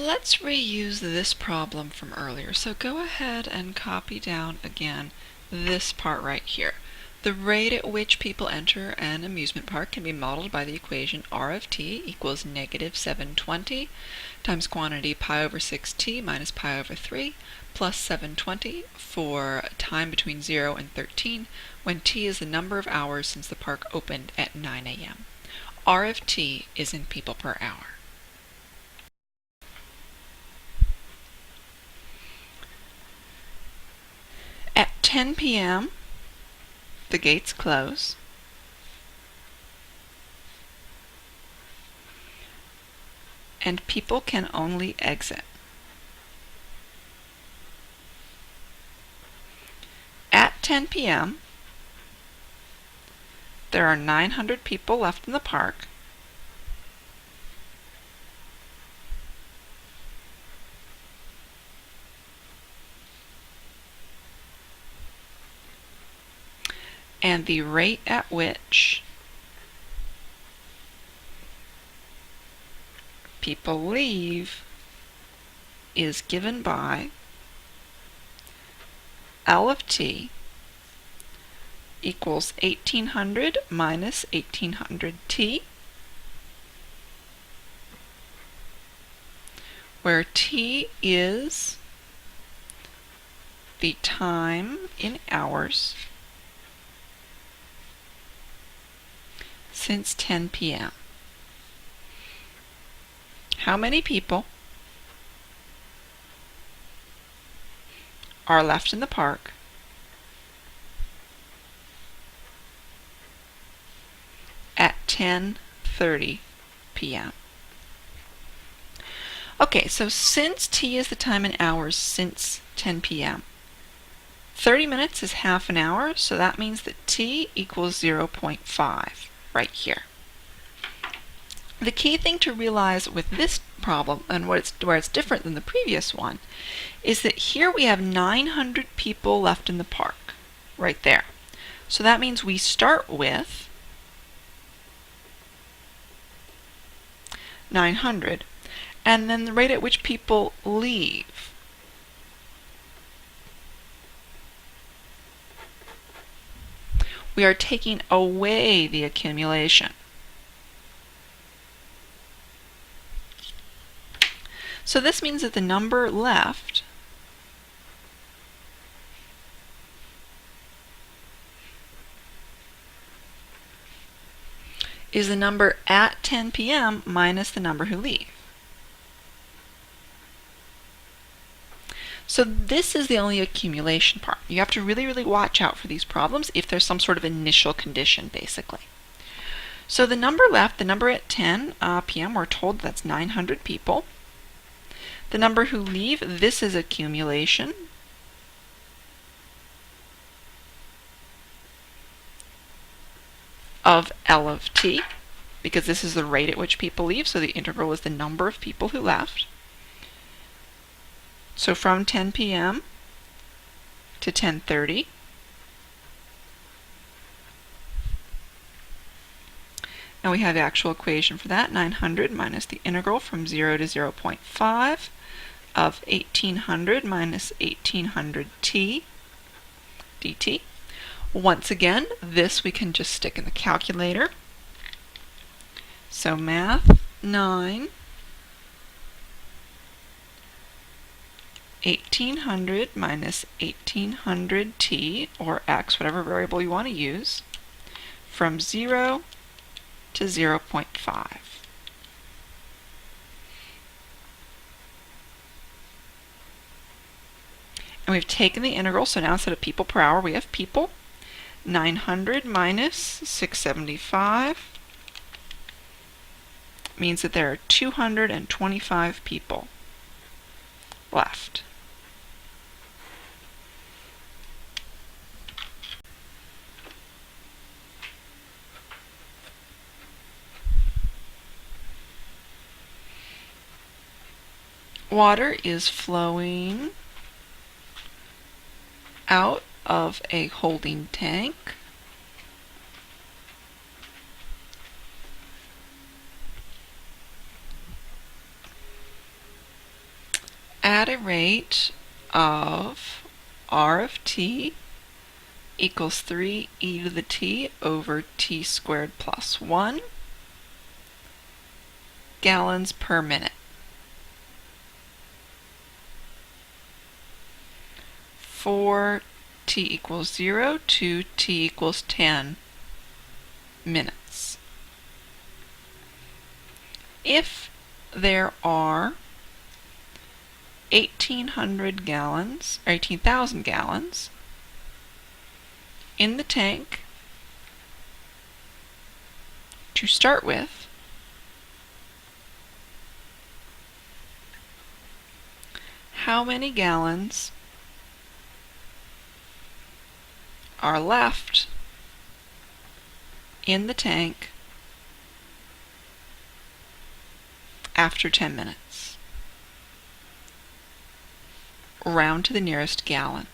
Let's reuse this problem from earlier. So go ahead and copy down again this part right here. The rate at which people enter an amusement park can be modeled by the equation r of t equals negative 720 times quantity pi over 6t minus pi over 3 plus 720 for time between 0 and 13 when t is the number of hours since the park opened at 9 a.m. r of t is in people per hour. At 10 p.m., the gates close. And people can only exit. At 10 p.m., there are 900 people left in the park. And the rate at which people leave is given by L of t equals 1800 minus 1800t, where t is the time in hours since 10 p.m. How many people are left in the park at 10:30 p.m.? Okay, so since t is the time in hours since 10 p.m., 30 minutes is half an hour, so that means that t equals 0.5 right here. The key thing to realize with this problem, and where it's different than the previous one, is that here we have 900 people left in the park, right there. So that means we start with 900, and then the rate at which people leave we are taking away the accumulation. So this means that the number left is the number at 10 p.m. minus the number who leave. So this is the only accumulation part. You have to really watch out for these problems if there's some sort of initial condition, basically. So the number left, the number at 10 p.m., we're told that's 900 people. The number who leave, this is accumulation. Of L of t, because this is the rate at which people leave, so the integral is the number of people who left. So from 10 p.m. to 10:30, and we have the actual equation for that, 900 minus the integral from 0 to 0.5 of 1800 minus 1800t dt. Once again, this we can just stick in the calculator. So math 9, 1800 minus 1800t, or x, whatever variable you want to use, from 0 to 0.5. And we've taken the integral, so now instead of people per hour, we have people. 900 minus 675 means that there are 225 people left. Water is flowing out of a holding tank at a rate of R of t equals 3e to the t over t squared plus 1 gallons per minute. For t equals 0 to t equals 10 minutes. If there are 1,800 gallons, or 18,000 gallons in the tank to start with, how many gallons are left in the tank after 10 minutes? Round to the nearest gallon.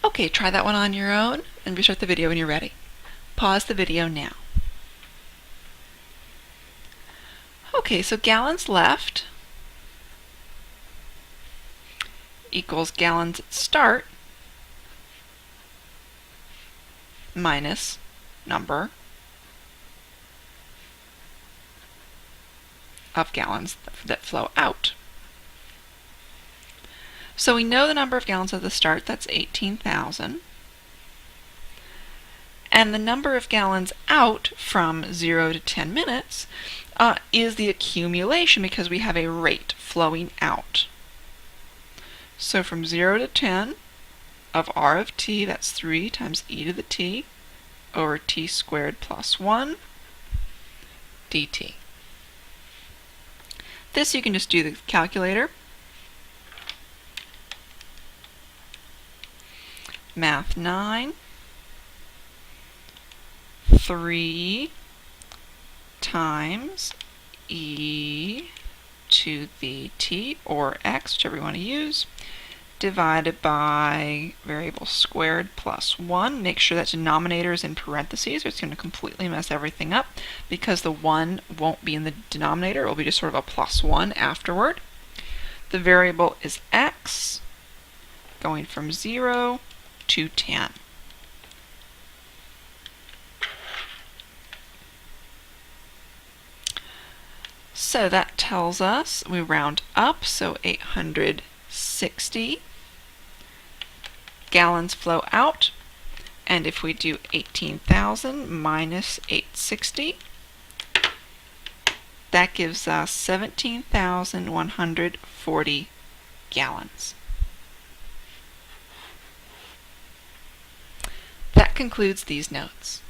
Okay, try that one on your own and restart the video when you're ready. Pause the video now. Okay, so gallons left equals gallons at start minus number of gallons that flow out. So we know the number of gallons at the start, that's 18,000. And the number of gallons out from 0 to 10 minutes is the accumulation, because we have a rate flowing out. So from 0 to 10 of R of t, that's 3 times e to the t over t squared plus 1 dt. This you can just do the calculator. Math 9, 3 times e to the t, or x, whichever you want to use, divided by variable squared plus 1. Make sure that denominator is in parentheses, or it's going to completely mess everything up, because the 1 won't be in the denominator. It will be just sort of a plus 1 afterward. The variable is x, going from 0 to 10. So that tells us, we round up, so 860 gallons flow out. And if we do 18,000 minus 860, that gives us 17,140 gallons. That concludes these notes.